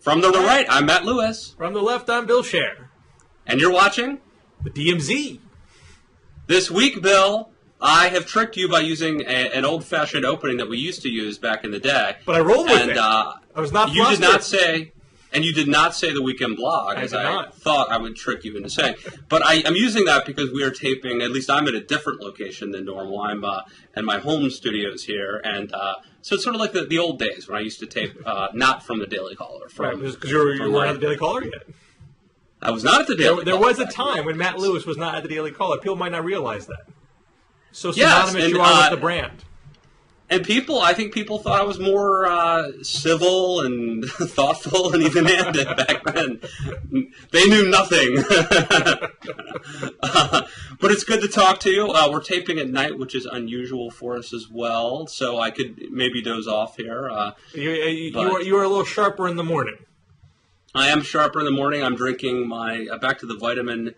From the right, I'm Matt Lewis. From the left, I'm Bill Scher. And you're watching? The DMZ. This week, Bill, I have tricked you by using an old-fashioned opening that we used to use back in the day. But I rolled with it. I was not flustered. You did not say... And you did not say the Weekend Blog, as I thought I would trick you into saying. But I'm using that because we are taping, at least I'm at a different location than normal. I'm in my home studios here. And so it's sort of like the old days when I used to tape not from the Daily Caller. Because you weren't at the Daily Caller yet. I was not at the Daily Caller. There was a time when Matt Lewis was not at the Daily Caller. People might not realize that. So synonymous you are with the brand. And I think people thought I was more civil and thoughtful and even-handed back then. They knew nothing. But it's good to talk to you. We're taping at night, which is unusual for us as well, so I could maybe doze off here. You are a little sharper in the morning. I am sharper in the morning. I'm drinking my back to the vitamin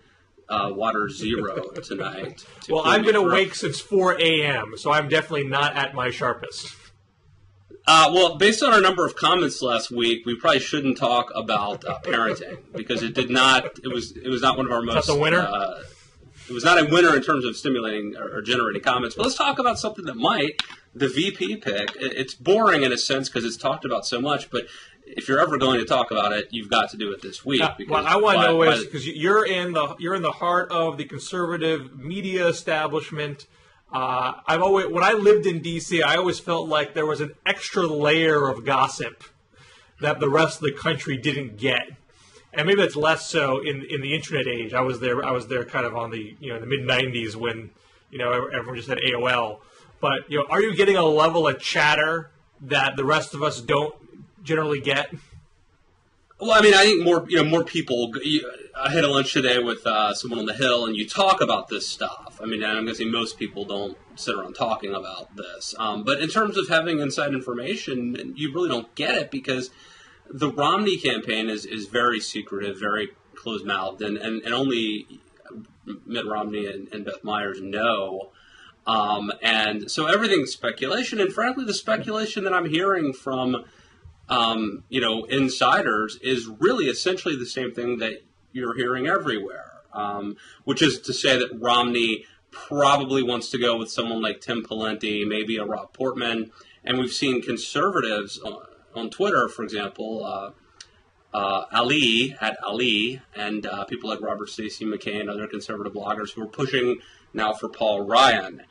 water zero tonight. Well, I've been awake since 4 a.m., so I'm definitely not at my sharpest. Well, based on our number of comments last week, we probably shouldn't talk about parenting because it was not one of our most. That's a winner. It was not a winner in terms of stimulating or generating comments. But let's talk about something that might. The VP pick. It's boring in a sense because it's talked about so much, but if you're ever going to talk about it, you've got to do it this week. What I want to know is because you're in the heart of the conservative media establishment. When I lived in D.C., I always felt like there was an extra layer of gossip that the rest of the country didn't get, and maybe that's less so in the internet age. I was there kind of on the the mid '90s when everyone just had AOL. But are you getting a level of chatter that the rest of us don't generally get? Well, I mean, I think more people. I had a lunch today with someone on the Hill, and you talk about this stuff. I mean, I'm going to say most people don't sit around talking about this. But in terms of having inside information, you really don't get it because the Romney campaign is very secretive, very closed-mouthed, and only Mitt Romney and Beth Myers know. And so everything's speculation, and frankly, the speculation that I'm hearing from insiders is really essentially the same thing that you're hearing everywhere, which is to say that Romney probably wants to go with someone like Tim Pawlenty, maybe a Rob Portman, and we've seen conservatives on Twitter, for example, Ali, and people like Robert Stacey McKay and other conservative bloggers who are pushing now for Paul Ryan.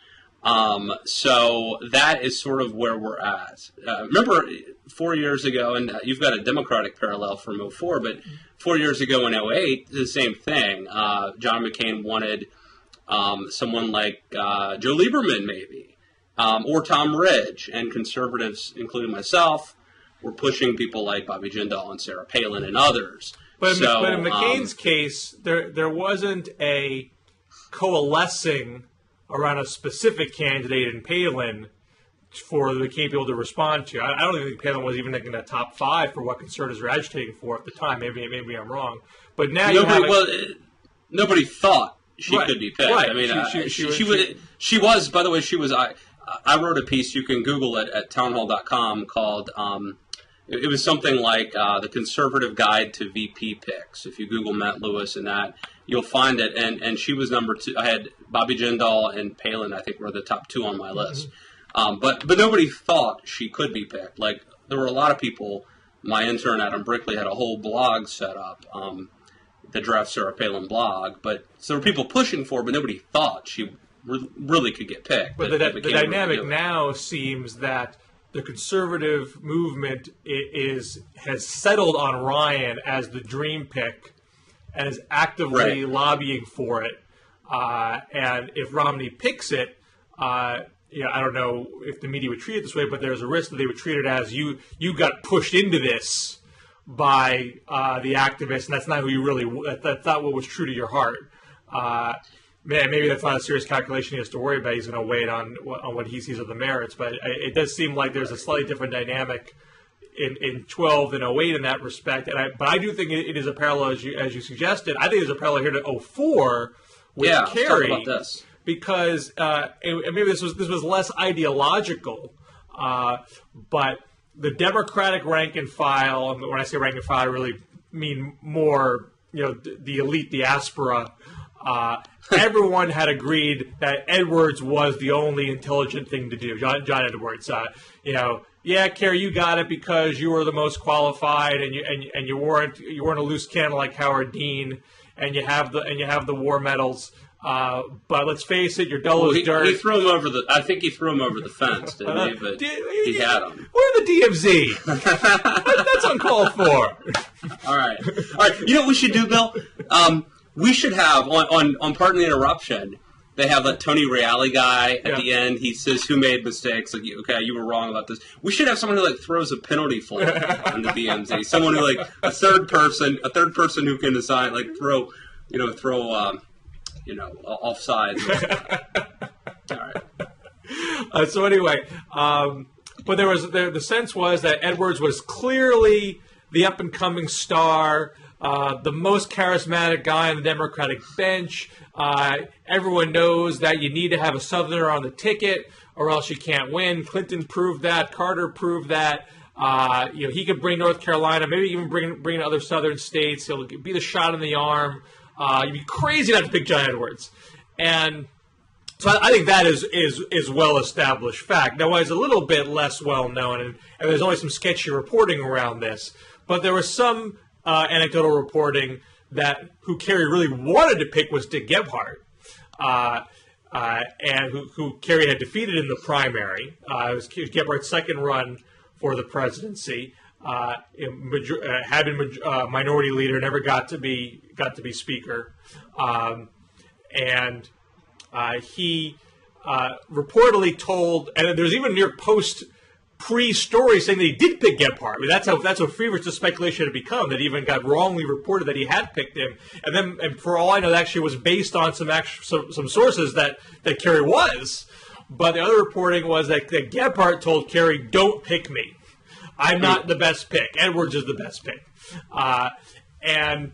So that is sort of where we're at. Remember 4 years ago, and you've got a Democratic parallel from 2004, but 4 years ago in 2008, the same thing. John McCain wanted someone like Joe Lieberman, maybe, or Tom Ridge, and conservatives, including myself, were pushing people like Bobby Jindal and Sarah Palin and others. But in McCain's case, there wasn't a coalescing around a specific candidate in Palin for the McCain people to respond to. I don't think Palin was even in the top 5 for what conservatives were agitating for at the time. Maybe I'm wrong. But now nobody thought she could be picked. Right. I mean, she was. By the way, she was. I wrote a piece. You can Google it at townhall.com called. It was something like the Conservative Guide to VP Picks. If you Google Matt Lewis and that, you'll find it. And she was number 2. I had Bobby Jindal and Palin, I think, were the top 2 on my list. But nobody thought she could be picked. Like, there were a lot of people. My intern, Adam Brickley, had a whole blog set up, the Draft Sarah Palin blog. So there were people pushing for her, but nobody thought she really could get picked. But the dynamic now seems that the conservative movement has settled on Ryan as the dream pick and is actively lobbying for it. And if Romney picks it, I don't know if the media would treat it this way, but there's a risk that they would treat it as you got pushed into this by the activists, and that's not who you really. That's not what was true to your heart. Maybe that's not a serious calculation he has to worry about. He's going to wait on what he sees of the merits. But it does seem like there's a slightly different dynamic in 12 than 08 in that respect. But I do think it is a parallel, as you suggested. I think there's a parallel here to 04 with Kerry. Talk about this. Because maybe this was less ideological, but the Democratic rank and file, and when I say rank and file, I really mean more, the elite diaspora. Everyone had agreed that Edwards was the only intelligent thing to do. John Edwards, yeah, Kerry, you got it because you were the most qualified, and you weren't a loose cannon like Howard Dean, and you have the war medals. But let's face it, you're dull as dirt. I think he threw him over the fence, didn't he? But he had him. We're the DMZ. That's uncalled for. All right. You know what we should do, Bill? We should have on Pardon the Interruption. They have that Tony Reale guy at the end. He says, "Who made mistakes? Like, okay, you were wrong about this." We should have someone who throws a penalty flag on the DMZ. Someone who a third person who can decide throw off sides. All right. So anyway, but the sense was that Edwards was clearly the up and coming star. The most charismatic guy on the Democratic bench. Everyone knows that you need to have a Southerner on the ticket or else you can't win. Clinton proved that. Carter proved that. He could bring North Carolina, maybe even bring other Southern states. He'll be the shot in the arm. You'd be crazy not to pick John Edwards. And so I think that is well-established fact. Now, it's a little bit less well-known, and there's only some sketchy reporting around this, but there was some anecdotal reporting that who Kerry really wanted to pick was Dick Gephardt, and who Kerry had defeated in the primary. It was Gephardt's second run for the presidency. Had been minority leader, never got to be speaker, and he reportedly told, and there's even a New York Post pre-story saying that he did pick Gephardt. I mean, that's how feverish the speculation had become, that he even got wrongly reported that he had picked him. And for all I know, that actually was based on some sources that Kerry was. But the other reporting was that Gephardt told Kerry, "Don't pick me. I'm not the best pick. Edwards is the best pick." And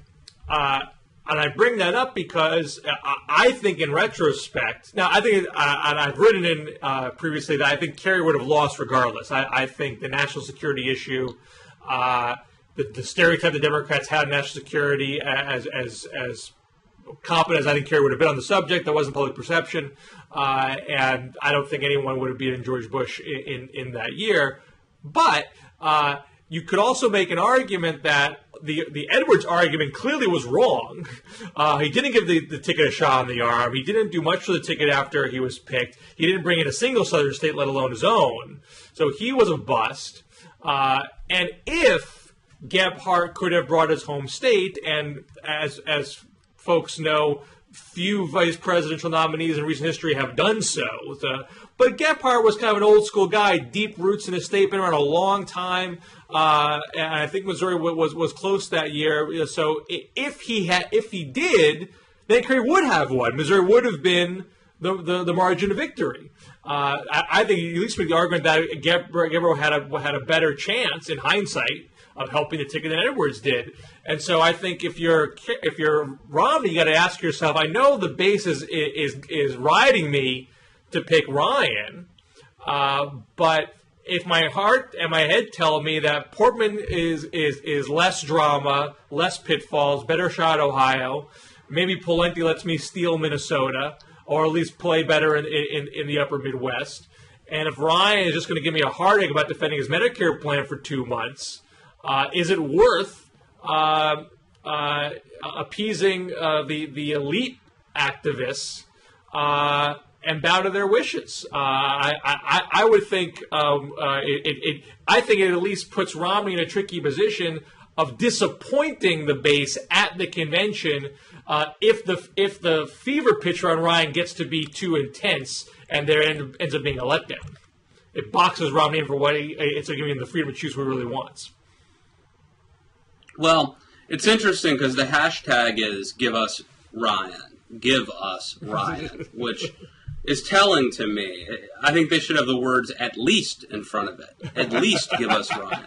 I bring that up because I think in retrospect, now I think, and I've written in previously that I think Kerry would have lost regardless. I think the national security issue, the stereotype the Democrats had in national security as competent as I think Kerry would have been on the subject, that wasn't public perception. And I don't think anyone would have beaten George Bush in that year. But you could also make an argument that the Edwards argument clearly was wrong. He didn't give the ticket a shot in the arm. He didn't do much for the ticket after he was picked. He didn't bring in a single Southern state, let alone his own. So he was a bust. And if Gephardt could have brought his home state, and as folks know, few vice presidential nominees in recent history have done so. But Gephardt was kind of an old school guy, deep roots in his state, been around a long time, and I think Missouri was close that year. So if he did, then Kerry would have won. Missouri would have been the margin of victory. I think you at least make the argument that Gephardt had a better chance in hindsight of helping the ticket than Edwards did. And so I think if you're Romney, you got to ask yourself, I know the base is riding me to pick Ryan, but if my heart and my head tell me that Portman is less drama, less pitfalls, better shot Ohio, maybe Pawlenty lets me steal Minnesota, or at least play better in the upper Midwest, and if Ryan is just going to give me a heartache about defending his Medicare plan for 2 months, is it worth appeasing the elite activists and bow to their wishes? I would think I think it at least puts Romney in a tricky position of disappointing the base at the convention if the fever pitch on Ryan gets to be too intense and there ends up being a letdown. It boxes Romney in for what it's giving him the freedom to choose what he really wants. Well, it's interesting because the hashtag is Give Us Ryan, which is telling to me. I think they should have the words "at least" in front of it. At least give us Ryan.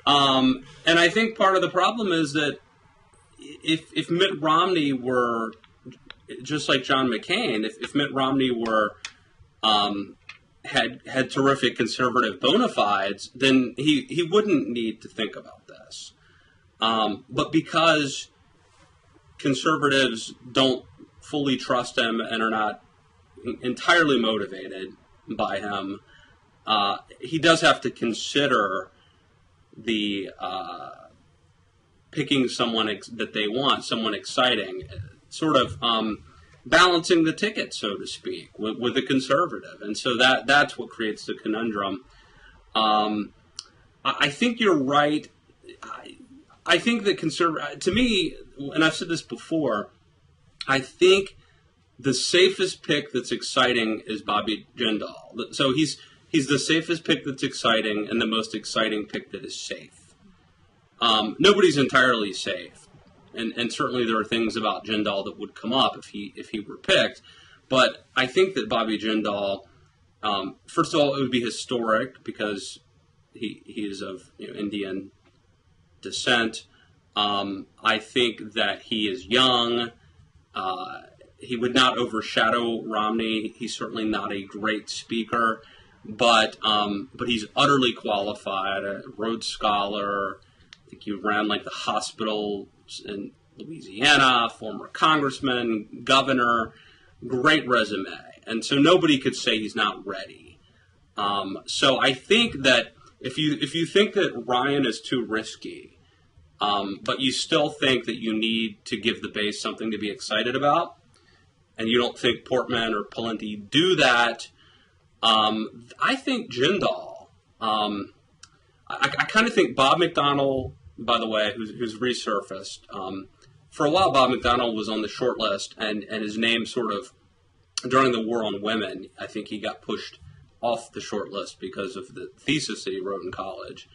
And I think part of the problem is that if Mitt Romney were just like John McCain, if Mitt Romney were had terrific conservative bona fides, then he wouldn't need to think about this. But because conservatives don't fully trust him and are not entirely motivated by him, he does have to consider the picking someone that they want, someone exciting, sort of balancing the ticket, so to speak, with a conservative. And so that's what creates the conundrum. I think you're right. I think that to me, and I've said this before, I think the safest pick that's exciting is Bobby Jindal. So he's the safest pick that's exciting and the most exciting pick that is safe. Nobody's entirely safe. And certainly there are things about Jindal that would come up if he were picked. But I think that Bobby Jindal, first of all, it would be historic because he is of Indian descent. I think that he is young. He would not overshadow Romney. He's certainly not a great speaker, but he's utterly qualified, a Rhodes Scholar. I think he ran like the hospital in Louisiana, former congressman, governor, great resume. And so nobody could say he's not ready. So I think that if you think that Ryan is too risky, but you still think that you need to give the base something to be excited about, and you don't think Portman or Pawlenty do that, I think Jindal. I kind of think Bob McDonnell, by the way, who's resurfaced. For a while, Bob McDonnell was on the short list, and his name sort of, during the war on women, I think he got pushed off the short list because of the thesis that he wrote in college.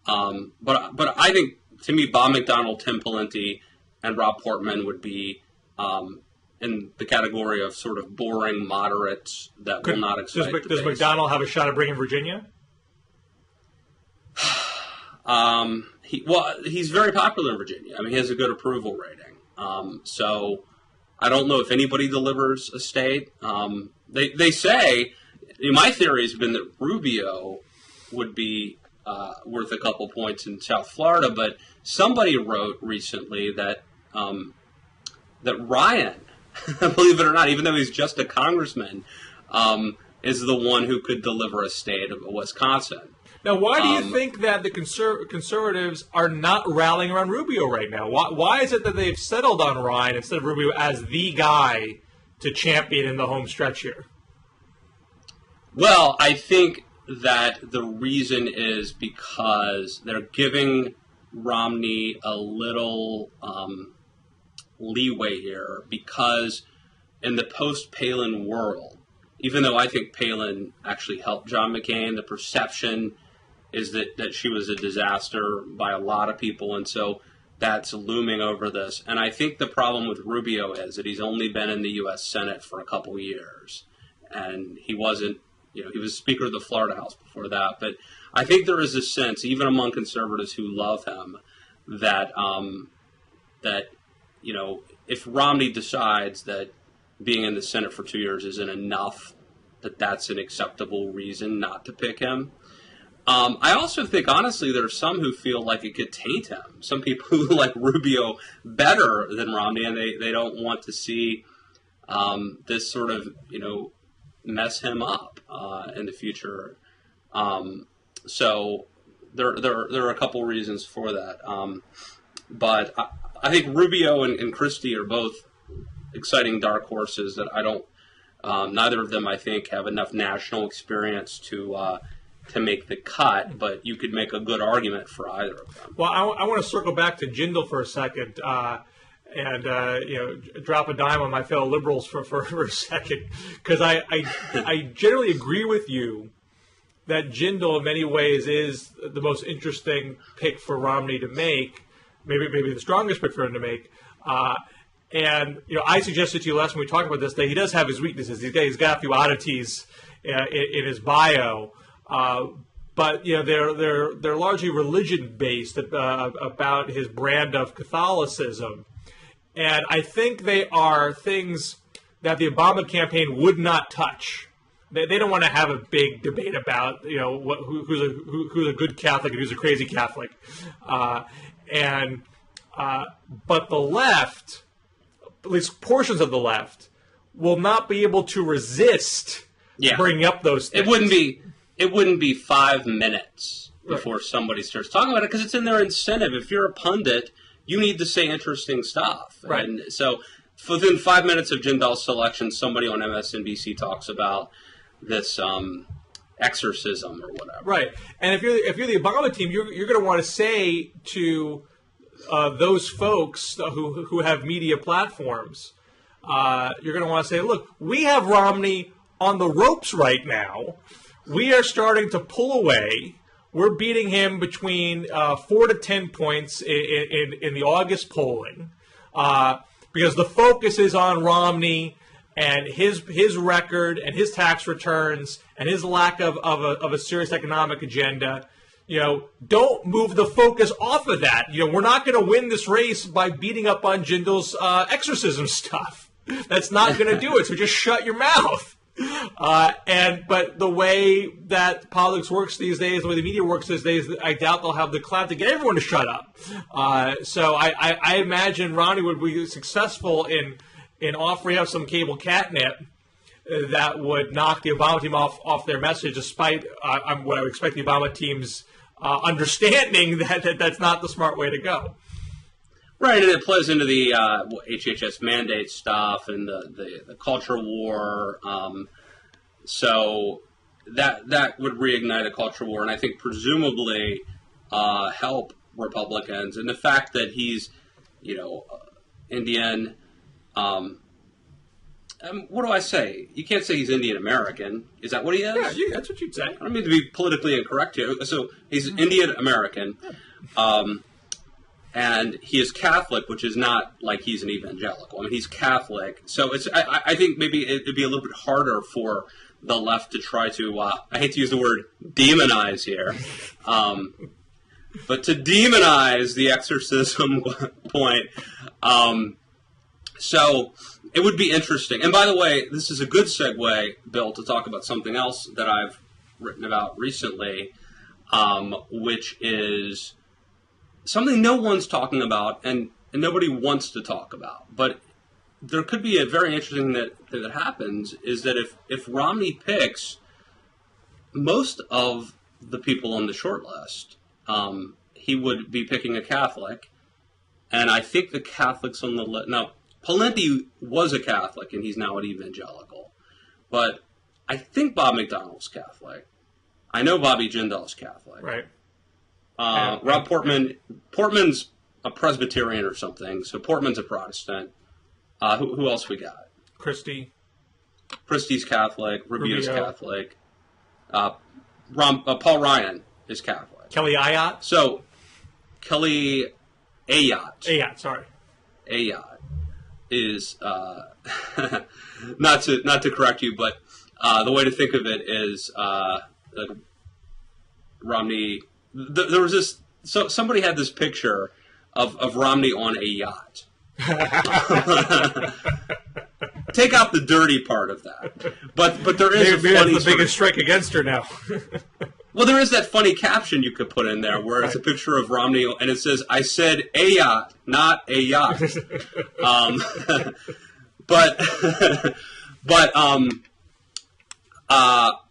But I think, to me, Bob McDonnell, Tim Pawlenty, and Rob Portman would be in the category of sort of boring moderates that will not excite the Does base. McDonnell have a shot at bringing Virginia? He's very popular in Virginia. I mean, he has a good approval rating. So I don't know if anybody delivers a state. They say, my theory has been that Rubio would be worth a couple points in South Florida, but somebody wrote recently that Ryan, believe it or not, even though he's just a congressman, is the one who could deliver a state of Wisconsin. Now, why do you think that the conservatives are not rallying around Rubio right now? Why is it that they've settled on Ryan instead of Rubio as the guy to champion in the home stretch here? Well, I think that the reason is because they're giving Romney a little leeway here, because in the post-Palin world, even though I think Palin actually helped John McCain, the perception is that she was a disaster by a lot of people, and so that's looming over this. And I think the problem with Rubio is that he's only been in the U.S. Senate for a couple years, and he wasn't, he was Speaker of the Florida House before that. But I think there is a sense, even among conservatives who love him, that if Romney decides that being in the Senate for 2 years isn't enough, that's an acceptable reason not to pick him. I also think, honestly, there are some who feel like it could taint him. Some people who like Rubio better than Romney, and they don't want to see this sort of, mess him up in the future. So there are a couple reasons for that. But I think Rubio and Christie are both exciting dark horses that I don't. Neither of them, I think, have enough national experience to make the cut, but you could make a good argument for either of them. Well, I want to circle back to Jindal for a second and drop a dime on my fellow liberals for a second, because I generally agree with you that Jindal in many ways is the most interesting pick for Romney to make, maybe the strongest pick for him to make. And I suggested to you last when we talked about this that he does have his weaknesses. He's got a few oddities in his bio, but they're largely religion based about his brand of Catholicism, and I think they are things that the Obama campaign would not touch. They don't want to have a big debate about who's a good Catholic and who's a crazy Catholic, but the left, at least portions of the left, will not be able to resist bringing up those things. It wouldn't be 5 minutes before somebody starts talking about it because it's in their incentive. If you're a pundit, you need to say interesting stuff, right? And so within 5 minutes of Jindal's selection, somebody on MSNBC talks about this exorcism or whatever. Right. And if you're the Obama team, you're going to want to say to those folks who have media platforms, you're going to want to say, look, we have Romney on the ropes right now. We are starting to pull away. We're beating him between 4 to 10 points in the August polling because the focus is on Romney and his record and his tax returns and his lack of a serious economic agenda. Don't move the focus off of that. We're not going to win this race by beating up on Jindal's exorcism stuff. That's not going to do it. So just shut your mouth. But the way that politics works these days, the way the media works these days, I doubt they'll have the clout to get everyone to shut up. So I imagine Romney would be successful in offering up some cable catnip that would knock the Obama team off their message, despite what I would expect the Obama team's understanding that that's not the smart way to go. Right, and it plays into the HHS mandate stuff and the culture war. So that would reignite a culture war, and I think presumably help Republicans. And the fact that he's, Indian. What do I say? You can't say he's Indian American. Is that what he is? Yeah, that's what you'd say. I don't mean to be politically incorrect here. So he's Indian American. And he is Catholic, which is not like he's an evangelical. I mean, he's Catholic. So I think maybe it'd be a little bit harder for the left to try to, I hate to use the word demonize here, but to demonize the exorcism point. So it would be interesting. And by the way, this is a good segue, Bill, to talk about something else that I've written about recently, which is something no one's talking about and nobody wants to talk about. But there could be a very interesting thing that happens is that if Romney picks most of the people on the short list, he would be picking a Catholic. And I think the Catholics on the list... Now, Palenti was a Catholic, and he's now an evangelical. But I think Bob McDonnell's Catholic. I know Bobby Jindal's Catholic. Right. Rob Portman's a Presbyterian or something, so Portman's a Protestant. Who else we got? Christie's Catholic. Rubio's Catholic. Paul Ryan is Catholic. Kelly Ayotte? So, Kelly Ayotte. Sorry. Ayotte is, not to correct you, but the way to think of it is Romney... There was this... So somebody had this picture of Romney on a yacht. Take out the dirty part of that, but there is maybe that's the biggest strike against her now. Well, there is that funny caption you could put in there where it's a picture of Romney and it says, "I said a yacht, not a yacht."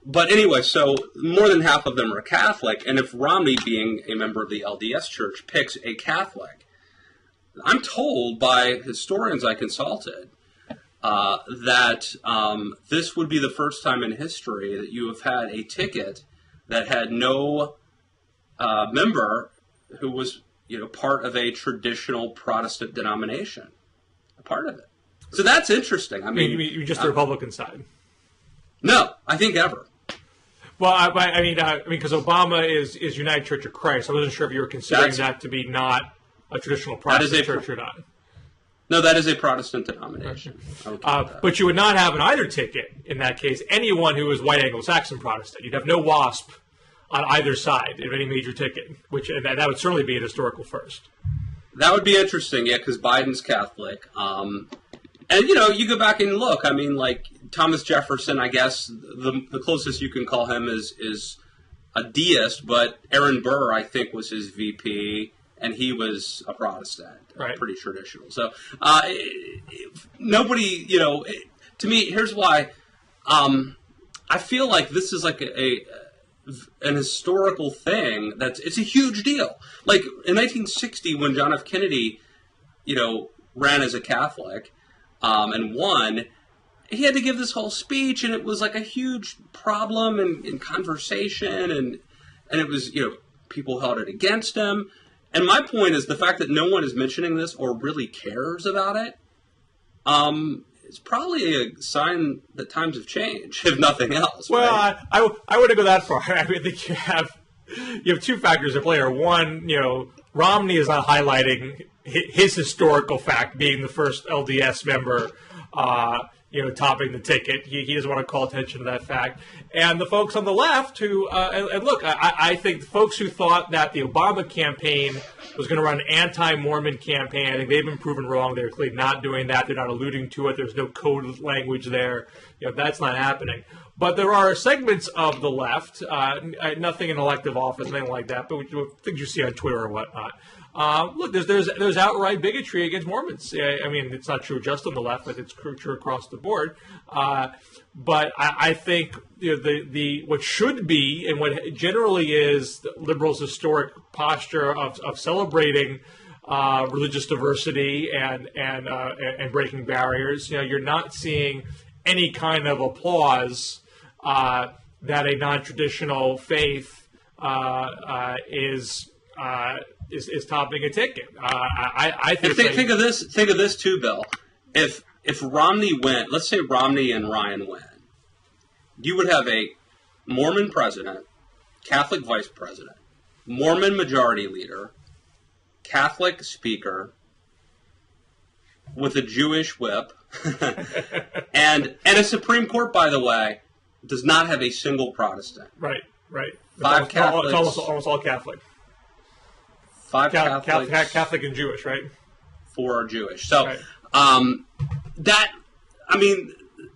But anyway, so more than half of them are Catholic, and if Romney, being a member of the LDS Church, picks a Catholic, I'm told by historians I consulted that this would be the first time in history that you have had a ticket that had no member who was, part of a traditional Protestant denomination, a part of it. So that's interesting. I mean, you mean just the Republican side? No, I think ever. Well, I mean, because Obama is United Church of Christ. I wasn't sure if you were considering that to be not a traditional Protestant church or not. No, that is a Protestant denomination. But you would not have in either ticket, in that case, anyone who is white Anglo-Saxon Protestant. You'd have no WASP on either side of any major ticket, and that would certainly be an historical first. That would be interesting, yeah, because Biden's Catholic. And, you go back and look. I mean, like, Thomas Jefferson, I guess the closest you can call him is a deist, but Aaron Burr, I think, was his VP, and he was a Protestant, right. Pretty traditional. So nobody, to me, here's why I feel like this is like an historical thing. It's a huge deal. Like in 1960, when John F. Kennedy, ran as a Catholic and won, he had to give this whole speech, and it was like a huge problem in conversation, and it was, people held it against him. And my point is the fact that no one is mentioning this or really cares about it, it's probably a sign that times have changed, if nothing else. Well, right? I wouldn't go that far. I mean, I think you have two factors at play here. One, Romney is not highlighting his historical fact, being the first LDS member, topping the ticket. He doesn't want to call attention to that fact. And the folks on the left who, and look, I think the folks who thought that the Obama campaign was going to run an anti-Mormon campaign, I think they've been proven wrong. They're clearly not doing that. They're not alluding to it. There's no code language there. That's not happening. But there are segments of the left, nothing in elective office, anything like that, but things you see on Twitter or whatnot. Look, there's outright bigotry against Mormons. I mean, it's not true just on the left, but it's true across the board. But I think the what should be and what generally is the liberals' historic posture of celebrating religious diversity and breaking barriers. You're not seeing any kind of applause that a non-traditional faith is topping a ticket. I think of this too, Bill. If Romney went, let's say Romney and Ryan win, you would have a Mormon president, Catholic vice president, Mormon majority leader, Catholic speaker, with a Jewish whip, and a Supreme Court, by the way, does not have a single Protestant. Right. Five Catholics. It's almost all Catholic. Five Catholics. Catholic and Jewish, right? 4 are Jewish. So right.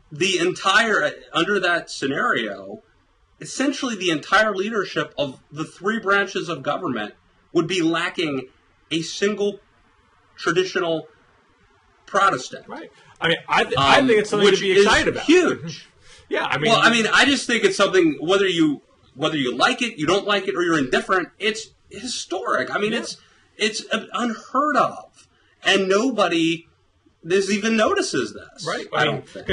The entire, under that scenario, essentially the entire leadership of the 3 branches of government would be lacking a single traditional Protestant. Right. I mean, I think it's something to be excited about. Huge. Yeah. I just think it's something, whether you like it, you don't like it, or you're indifferent, it's historic. I mean, yeah. It's unheard of, and nobody even notices this. Right. I don't think.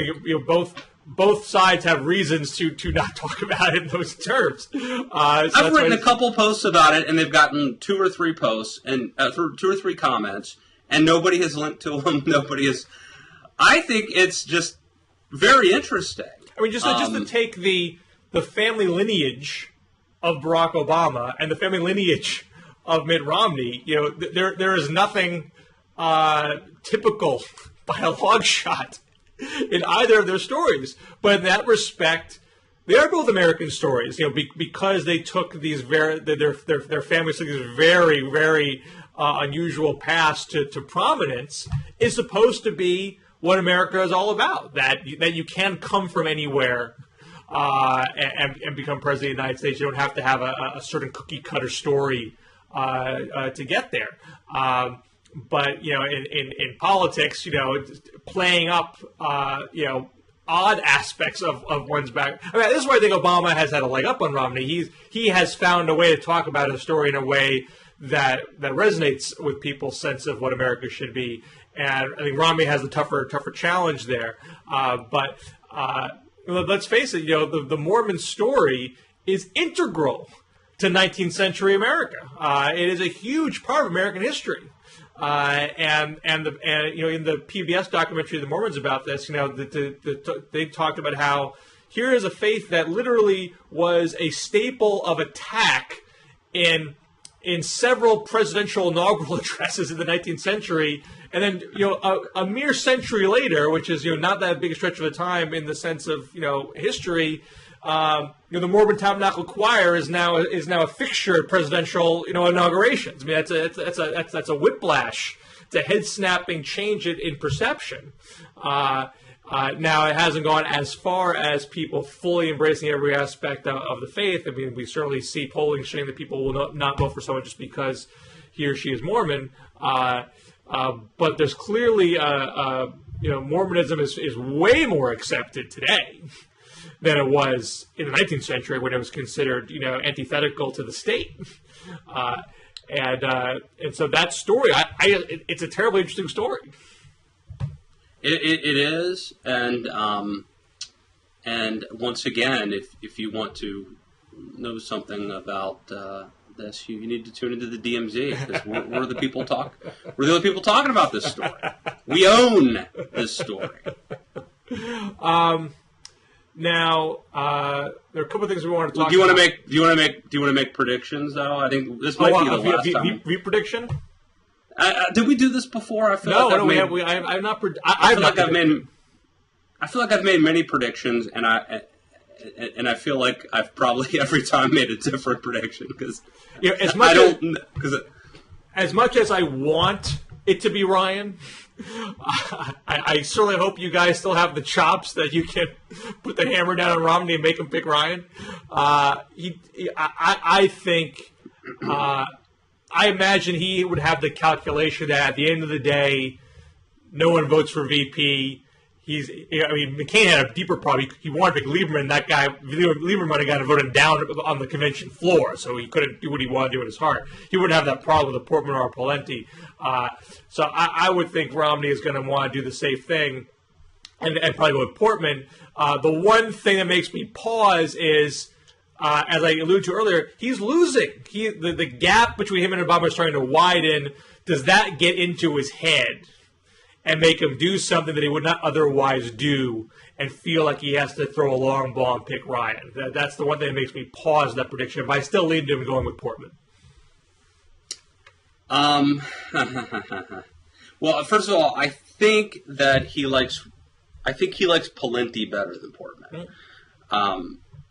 Both sides have reasons to not talk about it in those terms. I've written a couple posts about it, and they've gotten 2 or 3 posts and 2 or 3 comments, and nobody has linked to them. Nobody has. I think it's just very interesting. I mean, just to take the family lineage of Barack Obama and the family lineage of Mitt Romney, there is nothing typical by a long shot in either of their stories. But in that respect, they are both American stories, because they took these their families took these very, very unusual paths to prominence, is supposed to be what America is all about. That you can come from anywhere and become president of the United States. You don't have to have a certain cookie cutter story to get there. But in politics, playing up odd aspects of one's back. I mean, this is why I think Obama has had a leg up on Romney. He has found a way to talk about his story in a way that resonates with people's sense of what America should be. And I think Romney has a tougher challenge there. But let's face it, the Mormon story is integral to 19th century America. It is a huge part of American history. And in the PBS documentary, The Mormons, about this, they talked about how here is a faith that literally was a staple of attack in several presidential inaugural addresses in the 19th century. And then, a mere century later, which is, not that big a stretch of a time in the sense of, history, the Mormon Tabernacle Choir is now a fixture at presidential, inaugurations. I mean, that's a whiplash. It's a head-snapping change in perception. Now, it hasn't gone as far as people fully embracing every aspect of the faith. I mean, we certainly see polling showing that people will not vote for someone just because he or she is Mormon. But there's clearly, Mormonism is way more accepted today than it was in the 19th century when it was considered, antithetical to the state. And so that story, it's a terribly interesting story. It is, and once again, if you want to know something about this, you need to tune into the DMZ, because we're the people we're the only people talking about this story. We own this story. Now, there are a couple of things we want to talk about. Do you want to make predictions though? I think this might be the last time. Prediction? Did we do this before? I feel I've not. I feel like I've made many predictions, and I feel like I've probably every time made a different prediction because as much as I want it to be Ryan, I certainly hope you guys still have the chops that you can put the hammer down on Romney and make him pick Ryan. I think. I imagine he would have the calculation that at the end of the day, no one votes for VP. McCain had a deeper problem. He wanted to pick Lieberman. That guy, Lieberman might have got voted down on the convention floor, so he couldn't do what he wanted to do in his heart. He wouldn't have that problem with the Portman or Pawlenty. So I would think Romney is going to want to do the same thing and probably go with Portman. The one thing that makes me pause is, as I alluded to earlier, he's losing. The gap between him and Obama is starting to widen. Does that get into his head and make him do something that he would not otherwise do and feel like he has to throw a long ball and pick Ryan? That's the one thing that makes me pause that prediction, but I still lean to him going with Portman. Well, first of all, I think he likes Pawlenty better than Portman.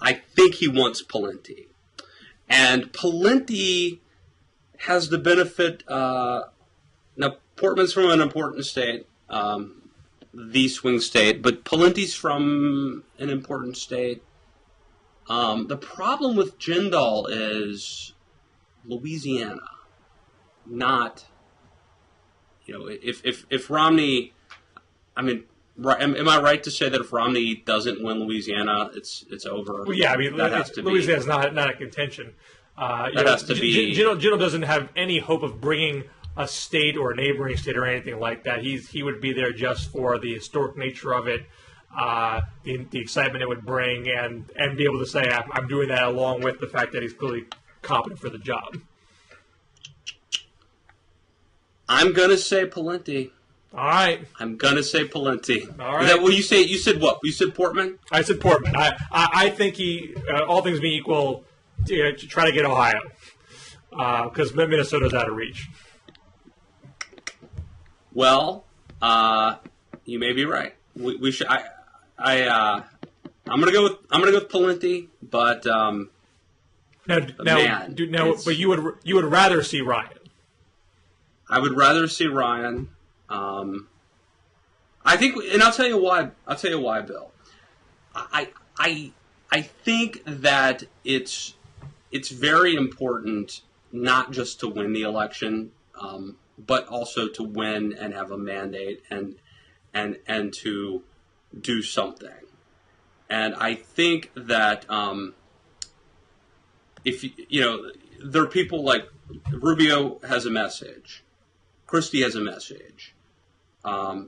I think he wants Pawlenty. And Pawlenty has the benefit, now Portman's from an important state, the swing state, but Pawlenty's from an important state. The problem with Jindal is Louisiana, not, if Romney, am I right to say that if Romney doesn't win Louisiana, it's over? Well, yeah, Louisiana's not a contention. That has to be. Jindal doesn't have any hope of bringing a state or a neighboring state or anything like that. He would be there just for the historic nature of it, the excitement it would bring, and be able to say I'm doing that along with the fact that he's clearly competent for the job. I'm gonna say Pawlenty. All right. I'm going to say Pawlenty. All right. Is that what you say? You said what? You said Portman? I said Portman. I think he, all things being equal, to try to get Ohio. Because Minnesota's out of reach. Well, you may be right. We should. I'm going to go with Pawlenty, but but you would rather see Ryan. I would rather see Ryan. I think, and I'll tell you why. Bill. I think that it's very important not just to win the election, but also to win and have a mandate and to do something. And I think that if there are people like Rubio has a message, Christie has a message. I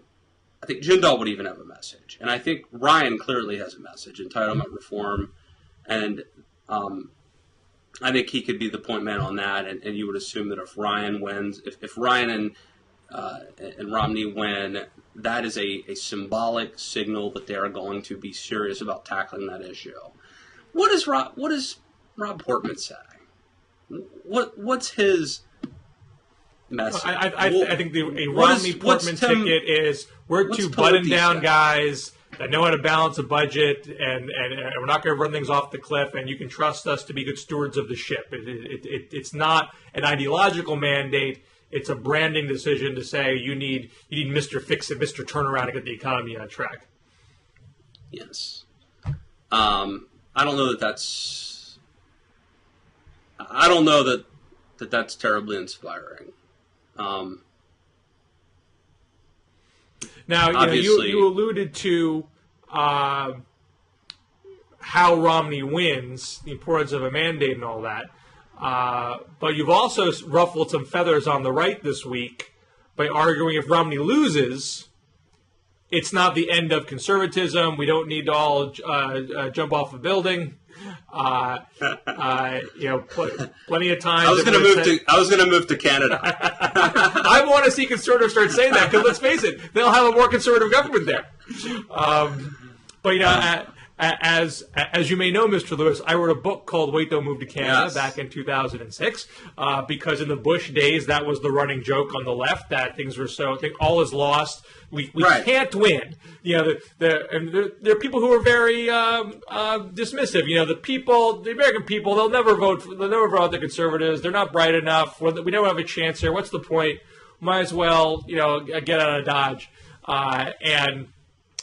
think Jindal would even have a message. And I think Ryan clearly has a message, entitlement reform. And I think he could be the point man on that. And you would assume that if Ryan wins, if Ryan and Romney win, that is a symbolic signal that they are going to be serious about tackling that issue. What does Rob Portman say? What's his message? I think a Romney Portman ticket is we're two button-down guys that know how to balance a budget, and we're not going to run things off the cliff, and you can trust us to be good stewards of the ship. It's not an ideological mandate. It's a branding decision to say you need Mr. Fix-It, Mr. Turnaround to get the economy on track. Yes. I don't know that that's. I don't know that that's terribly inspiring. Now, you alluded to how Romney wins, the importance of a mandate and all that. But you've also ruffled some feathers on the right this week by arguing if Romney loses, it's not the end of conservatism. We don't need to all jump off a building. Plenty of times. I was going to move to Canada. I want to see conservatives start saying that because let's face it, they'll have a more conservative government there. But as you may know, Mr. Lewis, I wrote a book called "Wait, Don't Move to Canada" back in 2006 because in the Bush days that was the running joke on the left that things were so. I think all is lost. We can't win. There are people who are very dismissive. The American people, they'll never vote out the conservatives. They're not bright enough. We don't have a chance here. What's the point? Might as well, get out of Dodge. And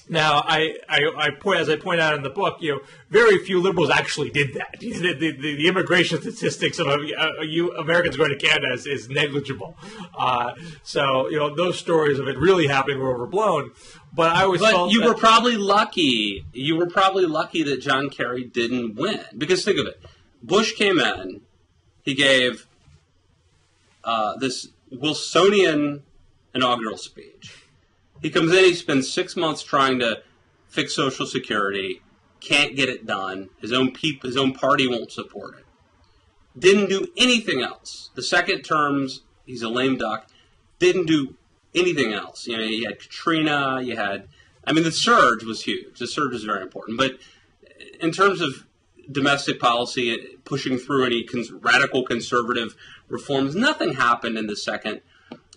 now, as I point out in the book, very few liberals actually did that. The immigration statistics of Americans going to Canada is negligible. So those stories of it really happening were overblown. But I always felt you were probably lucky. You were probably lucky that John Kerry didn't win because think of it: Bush came in, he gave this Wilsonian inaugural speech. He comes in, he spends 6 months trying to fix Social Security, can't get it done. His own party won't support it. Didn't do anything else. The second terms, he's a lame duck. Didn't do anything else. You had Katrina, the surge was huge. The surge is very important. But in terms of domestic policy, pushing through any radical conservative reforms, nothing happened in the second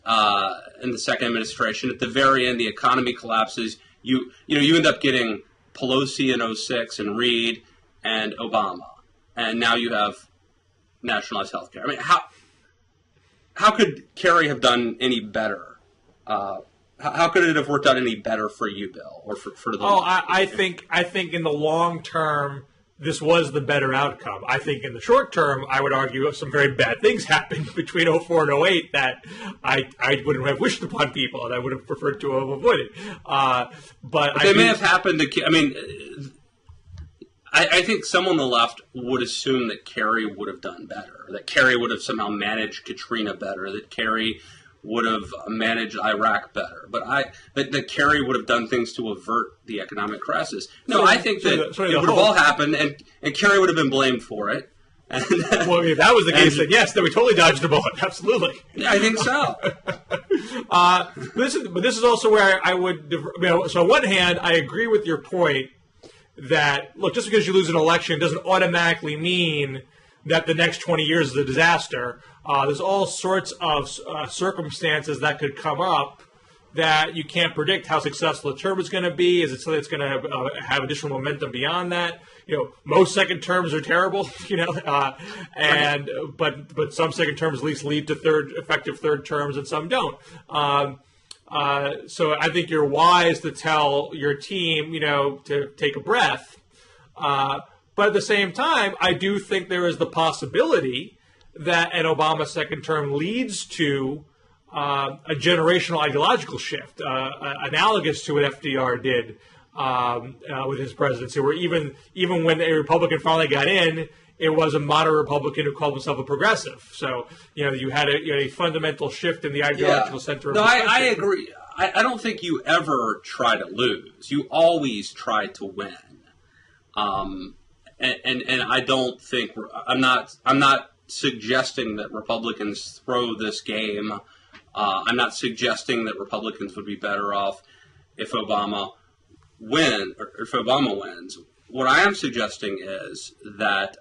administration. At the very end, the economy collapses. You end up getting Pelosi in 2006 and Reid and Obama, and now you have nationalized health care. How could Kerry have done any better? How could it have worked out any better for you, Bill, or for the? I think in the long term, this was the better outcome. I think in the short term, I would argue some very bad things happened between 2004 and 2008 that I wouldn't have wished upon people and I would have preferred to have avoided. But they may have happened to. I think some on the left would assume that Kerry would have done better, that Kerry would have somehow managed Katrina better, that Kerry would have managed Iraq better, but that Kerry would have done things to avert the economic crisis. No, I think that it would have all happened, and Kerry would have been blamed for it. Well, if that was the case, then yes, then we totally dodged the bullet. Absolutely. Yeah, I think so. But this is also where I would. So on one hand, I agree with your point that look, just because you lose an election doesn't automatically mean that the next 20 years is a disaster. There's all sorts of circumstances that could come up that you can't predict how successful the term is going to be. Is it something that's going to have additional momentum beyond that? Most second terms are terrible, but some second terms at least lead to effective third terms and some don't. So I think you're wise to tell your team, to take a breath. But at the same time, I do think there is the possibility that an Obama second term leads to a generational ideological shift, analogous to what FDR did with his presidency, where even when a Republican finally got in, it was a moderate Republican who called himself a progressive. So, you had a fundamental shift in the ideological center of the country. I agree. I don't think you ever try to lose. You always try to win. And I don't think I'm not suggesting that Republicans throw this game. I'm not suggesting that Republicans would be better off if Obama wins. What I am suggesting is that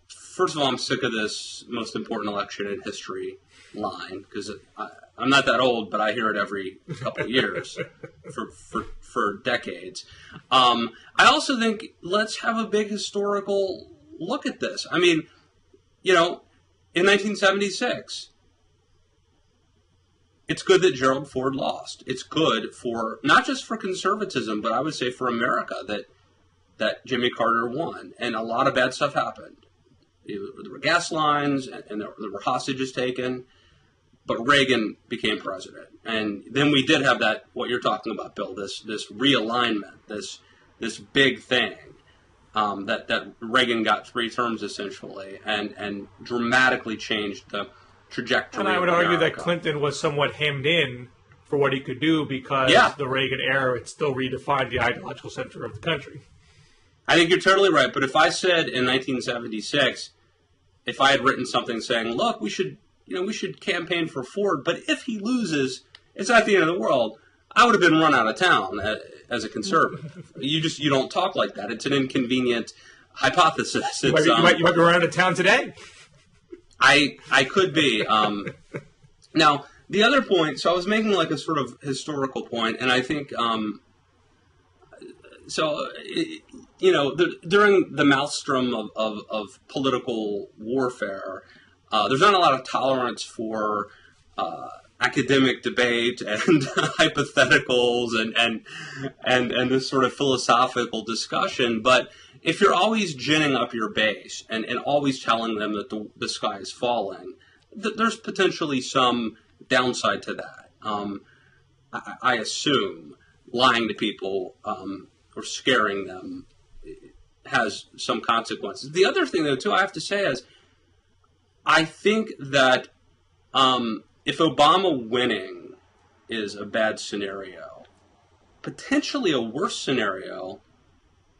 first of all, I'm sick of this most important election in history line because I'm not that old, but I hear it every couple of years for decades. I also think let's have a big historical look at this. In 1976, it's good that Gerald Ford lost. It's good for, not just for conservatism, but I would say for America that Jimmy Carter won. And a lot of bad stuff happened. There were gas lines, and there were hostages taken. But Reagan became president. And then we did have that, what you're talking about, Bill, this realignment, this big thing. That Reagan got 3 terms, essentially, and dramatically changed the trajectory. And I would of argue America. that Clinton was somewhat hemmed in for what he could do because the Reagan era had still redefined the ideological center of the country. I think you're totally right. But if I said in 1976, if I had written something saying, look, we should campaign for Ford, but if he loses, it's not the end of the world, I would have been run out of town as a conservative. You don't talk like that. It's an inconvenient hypothesis. You might be run out of town today. I could be. Now, the other point, so I was making like a sort of historical point, and I think, during the maelstrom of political warfare, there's not a lot of tolerance for academic debate and hypotheticals and this sort of philosophical discussion. But if you're always ginning up your base and always telling them that the sky is falling, there's potentially some downside to that. I assume lying to people or scaring them has some consequences. The other thing, though, too, I have to say is I think that if Obama winning is a bad scenario, potentially a worse scenario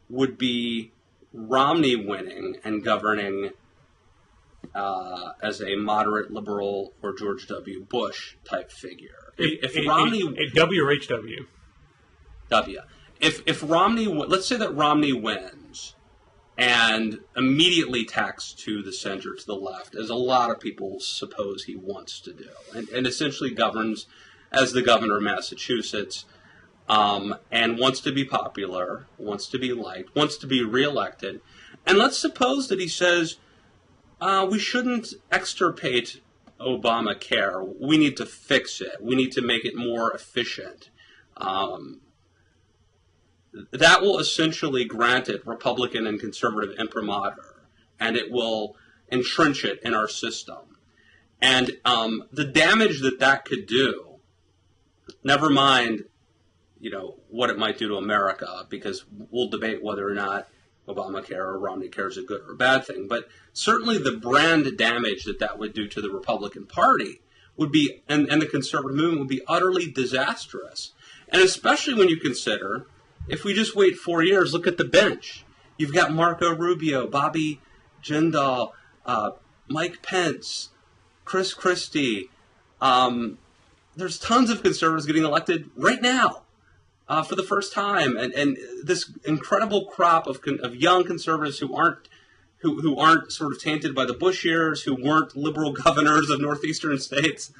would be Romney winning and governing as a moderate liberal or George W. Bush type figure. If Romney, a W or HW? W. If Romney, let's say that Romney wins and immediately tacks to the center, to the left, as a lot of people suppose he wants to do, and essentially governs as the governor of Massachusetts, and wants to be popular, wants to be liked, wants to be reelected. And let's suppose that he says, we shouldn't extirpate Obamacare. We need to fix it. We need to make it more efficient. That will essentially grant it Republican and conservative imprimatur, and it will entrench it in our system. And the damage that could do, never mind, what it might do to America, because we'll debate whether or not Obamacare or Romney Care is a good or a bad thing, but certainly the brand damage that would do to the Republican Party would be, and the conservative movement would be utterly disastrous. And especially when you consider, if we just wait 4 years, look at the bench. You've got Marco Rubio, Bobby Jindal, Mike Pence, Chris Christie. There's tons of conservatives getting elected right now for the first time, and this incredible crop of young conservatives who aren't sort of tainted by the Bush years, who weren't liberal governors of northeastern states,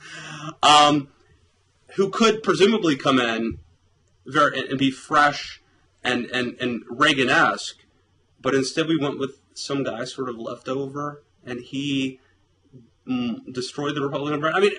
who could presumably come in and be fresh and Reagan-esque, but instead we went with some guy sort of left over, and he destroyed the Republican brand. I mean,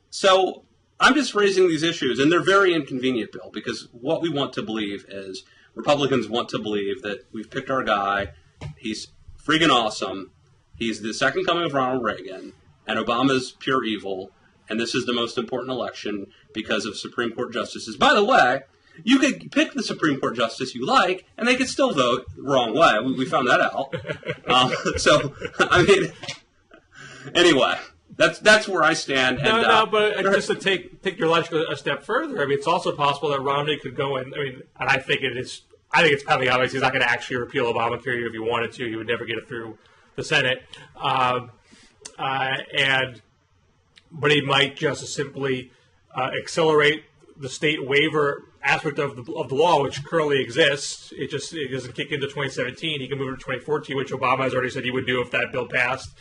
so I'm just raising these issues, and they're very inconvenient, Bill, because what we want to believe is Republicans want to believe that we've picked our guy, he's freaking awesome, he's the second coming of Ronald Reagan, and Obama's pure evil, and this is the most important election because of Supreme Court justices. By the way, you could pick the Supreme Court justice you like, and they could still vote the wrong way. We found that out. So, I mean, anyway, that's where I stand. But just to take your logic a step further, I mean, it's also possible that Romney could go in. I mean, and I think it's probably obvious he's not going to actually repeal Obamacare if he wanted to. He would never get it through the Senate, but he might just simply accelerate the state waiver aspect of the law, which currently exists. It doesn't kick into 2017. He can move it to 2014, which Obama has already said he would do if that bill passed.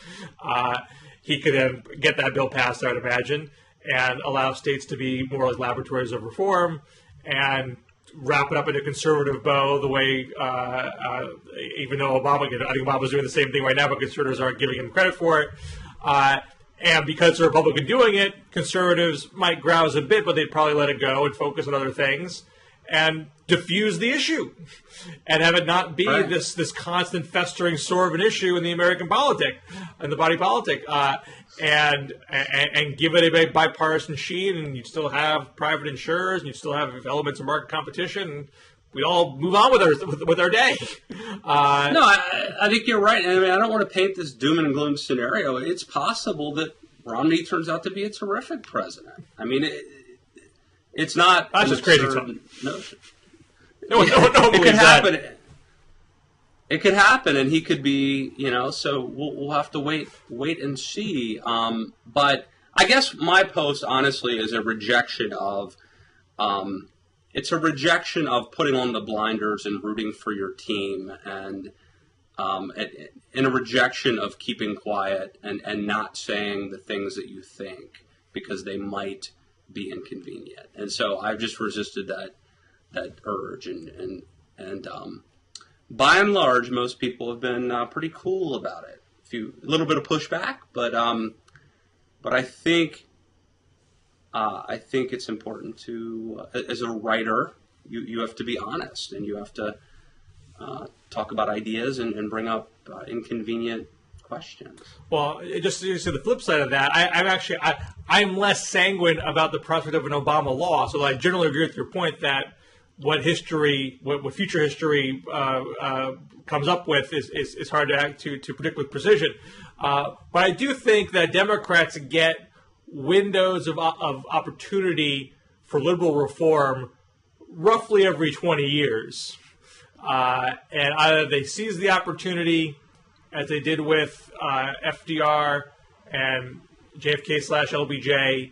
He could then get that bill passed, I would imagine, and allow states to be more like laboratories of reform and wrap it up in a conservative bow the way, even though I think Obama's doing the same thing right now, but conservatives aren't giving him credit for it. And because the Republican doing it, conservatives might grouse a bit, but they'd probably let it go and focus on other things and diffuse the issue and have it not be this constant festering sore of an issue in the American politic, in the body politic, and give it a bipartisan sheen, and you'd still have private insurers, and you'd still have elements of market competition, and we all move on with our day. No, I think you're right. I mean, I don't want to paint this doom and gloom scenario. It's possible that Romney turns out to be a terrific president. I mean, it's not. That's just crazy talk. Notion. No one believes that. It could happen, and he could be. So we'll have to wait and see. But I guess my post, honestly, is a rejection of. It's a rejection of putting on the blinders and rooting for your team, and a rejection of keeping quiet and not saying the things that you think because they might be inconvenient. And so I've just resisted that urge, and by and large, most people have been pretty cool about it. A little bit of pushback, but I think. I think it's important to, as a writer, you have to be honest, and you have to talk about ideas and bring up inconvenient questions. Well, just to the flip side of that, I'm less sanguine about the prospect of an Obama law. So I generally agree with your point that what future history comes up with is hard to predict with precision. But I do think that Democrats get windows of opportunity for liberal reform roughly every 20 years. And either they seize the opportunity, as they did with FDR and JFK/LBJ,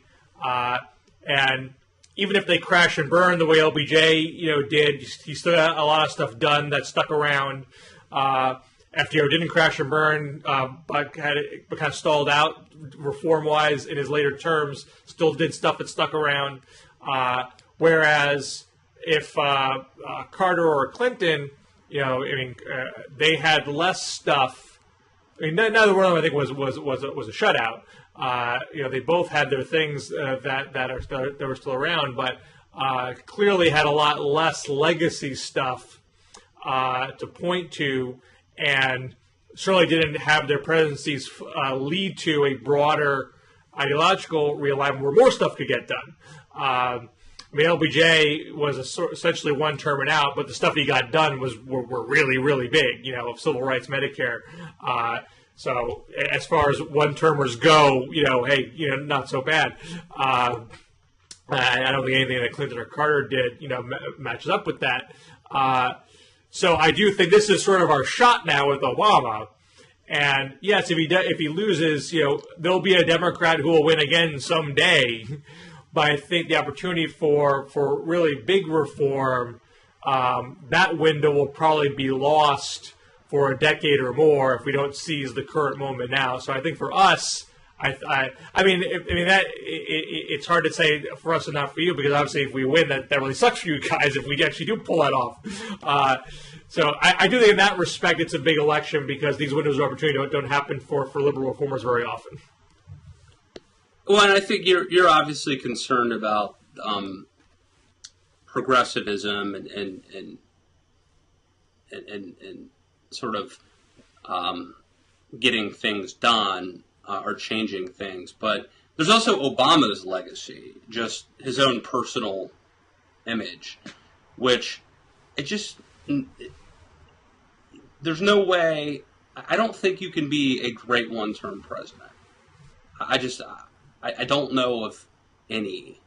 and even if they crash and burn the way LBJ did, he still got a lot of stuff done that stuck around. FDR didn't crash and burn, but kind of stalled out reform-wise in his later terms. Still did stuff that stuck around. Whereas if Carter or Clinton, they had less stuff. I mean, neither one of them, I think, was a shutout. They both had their things that were still around, but clearly had a lot less legacy stuff to point to. And certainly didn't have their presidencies lead to a broader ideological realignment where more stuff could get done. LBJ was essentially one term and out, but the stuff he got done were really, really big, of civil rights, Medicare. So as far as one-termers go, not so bad. I don't think anything that Clinton or Carter did, matches up with that. So I do think this is sort of our shot now with Obama. And yes, if he loses, there'll be a Democrat who will win again someday. But I think the opportunity for really big reform, that window will probably be lost for a decade or more if we don't seize the current moment now. So I think for us, it's hard to say for us and not for you, because obviously if we win, that really sucks for you guys if we actually do pull that off. So I do think in that respect it's a big election, because these windows of opportunity don't happen for liberal reformers very often. Well, and I think you're obviously concerned about progressivism and sort of getting things done. Or changing things, but there's also Obama's legacy, just his own personal image, which there's no way. I don't think you can be a great one-term president. I don't know of any.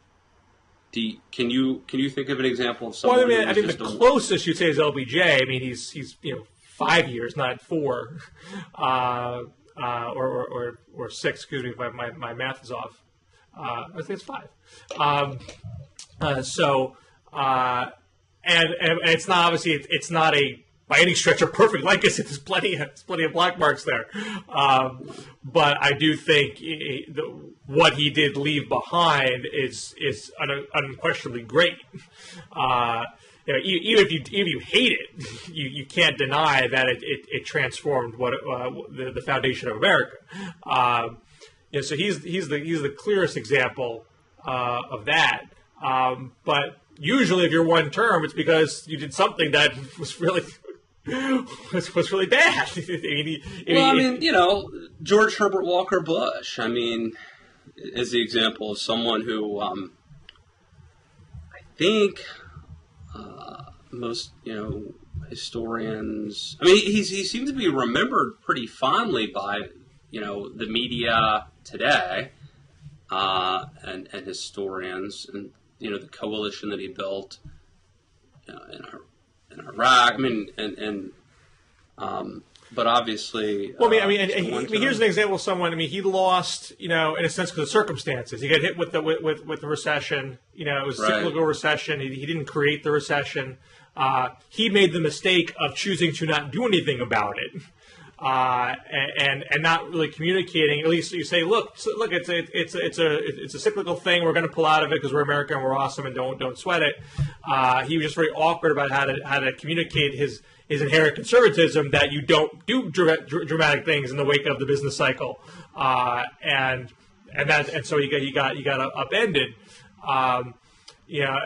Can you think of an example of someone? Well, I think the closest you'd say is LBJ. I mean, he's 5 years, not 4. Or 6, excuse me, if my math is off. I think it's 5. And it's not, obviously, it's not by any stretch a perfect legacy. There's plenty of black marks there. But I do think what he did leave behind is unquestionably great. Even if you hate it, you can't deny that it transformed the foundation of America. Yeah, so he's the clearest example of that. But usually, if you're one term, it's because you did something that was really was really bad. George Herbert Walker Bush, is the example of someone who I think most historians. He seems to be remembered pretty fondly by the media today and historians, and the coalition that he built in Iraq. But obviously, here's an example of someone. He lost, in a sense, because of circumstances. He got hit with the recession. It was a cyclical recession. He didn't create the recession. He made the mistake of choosing to not do anything about it, and not really communicating. At least you say, look, it's a cyclical thing. We're going to pull out of it because we're American, we're awesome, and don't sweat it. He was just very awkward about how to communicate his inherent conservatism, that you don't do dramatic things in the wake of the business cycle, and so he got upended.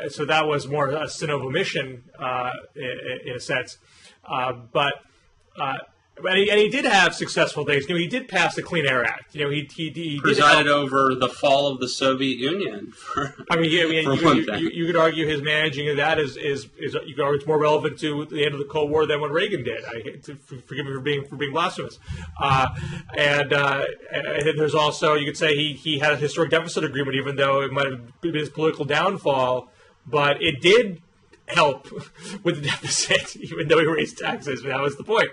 So that was more a sin of omission in a sense, but he did have successful things. He did pass the Clean Air Act. He presided over the fall of the Soviet Union. You could argue his managing of that is you could argue it's more relevant to the end of the Cold War than what Reagan did. Forgive me for being blasphemous. And there's also, you could say he had a historic deficit agreement, even though it might have been his political downfall, but it did help with the deficit, even though he raised taxes. That was the point.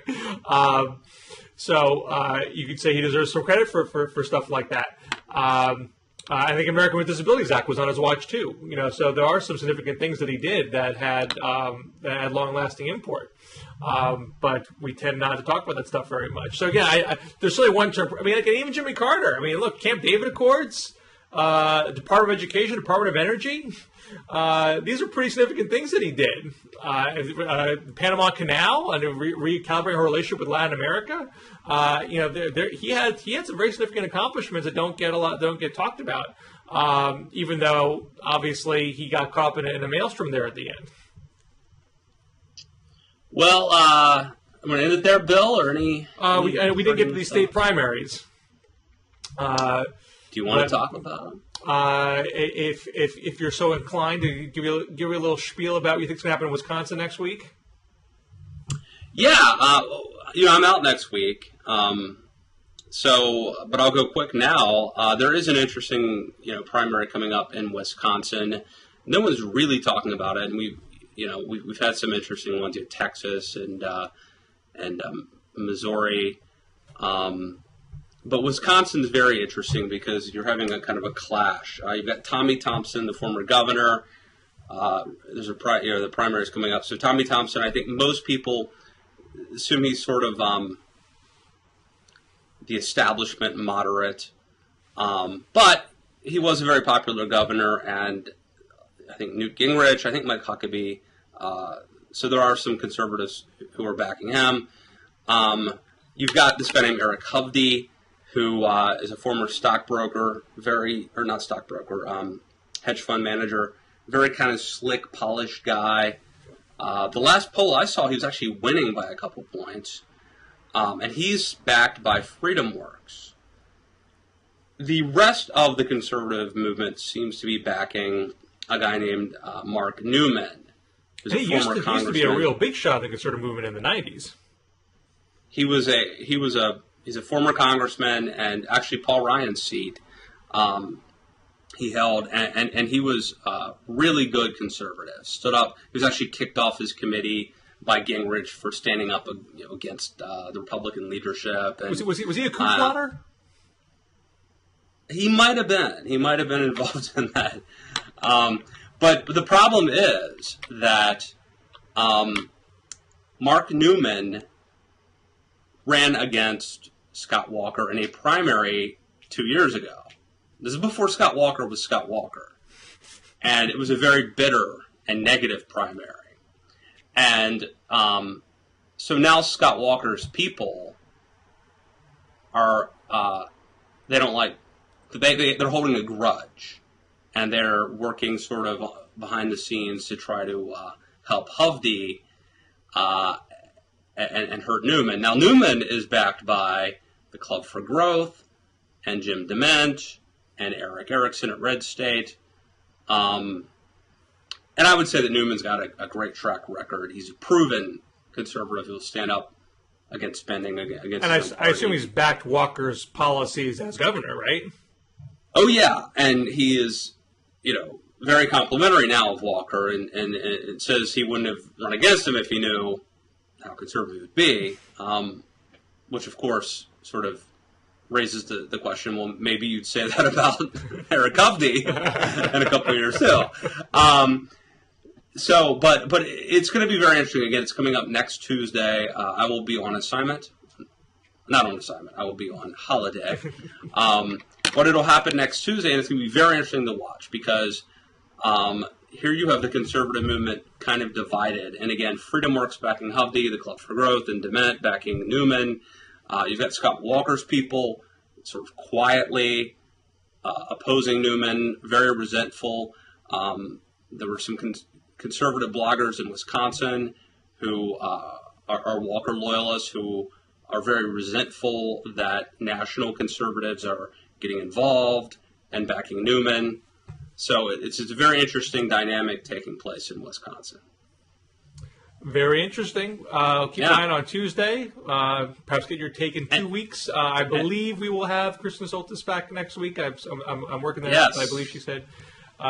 So you could say he deserves some credit for stuff like that. I think American with Disabilities Act was on his watch too. So there are some significant things that he did that had long-lasting import. But we tend not to talk about that stuff very much. So again, there's really one term. Even Jimmy Carter. Look, Camp David Accords, Department of Education, Department of Energy. These are pretty significant things that he did. The Panama Canal and recalibrating her relationship with Latin America. He had some very significant accomplishments that don't get talked about. Even though obviously he got caught in a maelstrom there at the end. Well, I'm going to end it there, Bill, or any we didn't get to these state primaries. Do you want to talk about them? If you're so inclined to give you a little spiel about what you think's going to happen in Wisconsin next week. Yeah, I'm out next week. But I'll go quick now. There is an interesting, primary coming up in Wisconsin. No one's really talking about it, and we've had some interesting ones in Texas and Missouri. But Wisconsin's very interesting because you're having a kind of a clash. You've got Tommy Thompson, the former governor. There's the primaries coming up. So Tommy Thompson, I think most people assume he's sort of the establishment moderate. But he was a very popular governor, and I think Newt Gingrich, I think Mike Huckabee. So there are some conservatives who are backing him. You've got this guy named Eric Hovde, who is a former stockbroker, hedge fund manager, very kind of slick, polished guy. The last poll I saw, he was actually winning by a couple points. And he's backed by FreedomWorks. The rest of the conservative movement seems to be backing a guy named Mark Newman, who's a former congressman. He used to be a real big shot in the conservative movement in the 90s. He's a former congressman, and actually Paul Ryan's seat he held, and he was really good conservative. Stood up. He was actually kicked off his committee by Gingrich for standing up against the Republican leadership. And, was he a coup plotter? He might have been. He might have been involved in that. But the problem is that Mark Newman ran against Scott Walker in a primary 2 years ago. This is before Scott Walker was Scott Walker. And it was a very bitter and negative primary. And so now Scott Walker's people are, they don't like they're holding a grudge, and they're working sort of behind the scenes to try to help Hovde and hurt Newman. Now, Newman is backed by the Club for Growth and Jim DeMint and Eric Erickson at Red State. And I would say that Newman's got a great track record. He's a proven conservative who will stand up against spending, against. And I assume he's backed Walker's policies as governor, right? Oh yeah, and he is, very complimentary now of Walker, and it says he wouldn't have run against him if he knew how conservative he would be, which of course sort of raises the question, well, maybe you'd say that about Eric Hovde in a couple of years too. But it's going to be very interesting. Again, it's coming up next Tuesday. I will be on assignment. Not on assignment. I will be on holiday. But it'll happen next Tuesday, and it's going to be very interesting to watch because here you have the conservative movement kind of divided. And again, FreedomWorks backing Hovde, the Club for Growth, and DeMint backing Newman. You've got Scott Walker's people sort of quietly opposing Newman, very resentful. There were some conservative bloggers in Wisconsin who are Walker loyalists who are very resentful that national conservatives are getting involved and backing Newman. So it's a very interesting dynamic taking place in Wisconsin. Very interesting. Keep an eye on Tuesday. Perhaps get your take in 2 weeks. I believe we will have Kristen Soltis back next week. I'm working that out. I believe she said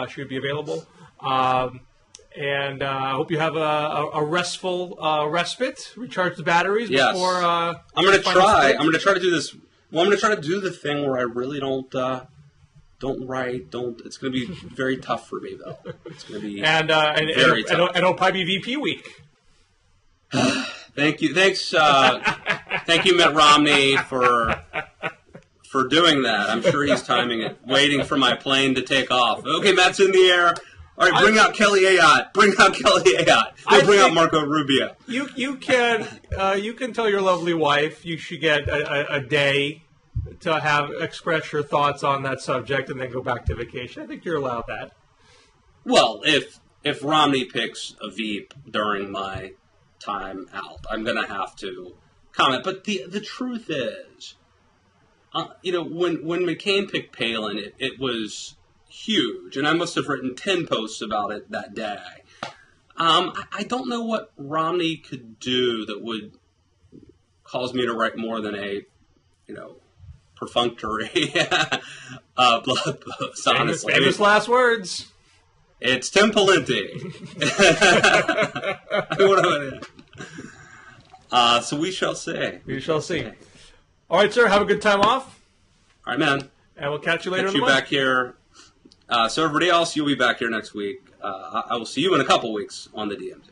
she would be available. And I hope you have a restful respite, recharge the batteries before. I'm going to try. I'm going to try to do this. Well, I'm going to try to do the thing where I really don't write. It's going to be very tough for me though. It's going to be very tough. And it'll probably be VP week. Thank you. Thanks. Thank you, Mitt Romney, for doing that. I'm sure he's timing it, waiting for my plane to take off. Okay, Matt's in the air. All right, bring out Kelly Ayotte. Bring out Marco Rubio. You can tell your lovely wife you should get a day to express your thoughts on that subject and then go back to vacation. I think you're allowed that. Well, if Romney picks a Veep during my time out, I'm going to have to comment. But the truth is, when McCain picked Palin, it was huge, and I must have written 10 posts about it that day. I don't know what Romney could do that would cause me to write more than a, perfunctory blog post, honestly. Famous last words. It's Tim Pawlenty. So we shall see. We shall see. All right, sir. Have a good time off. All right, man. And we'll catch you later. Catch you back here. So everybody else, you'll be back here next week. I will see you in a couple weeks on the DMZ.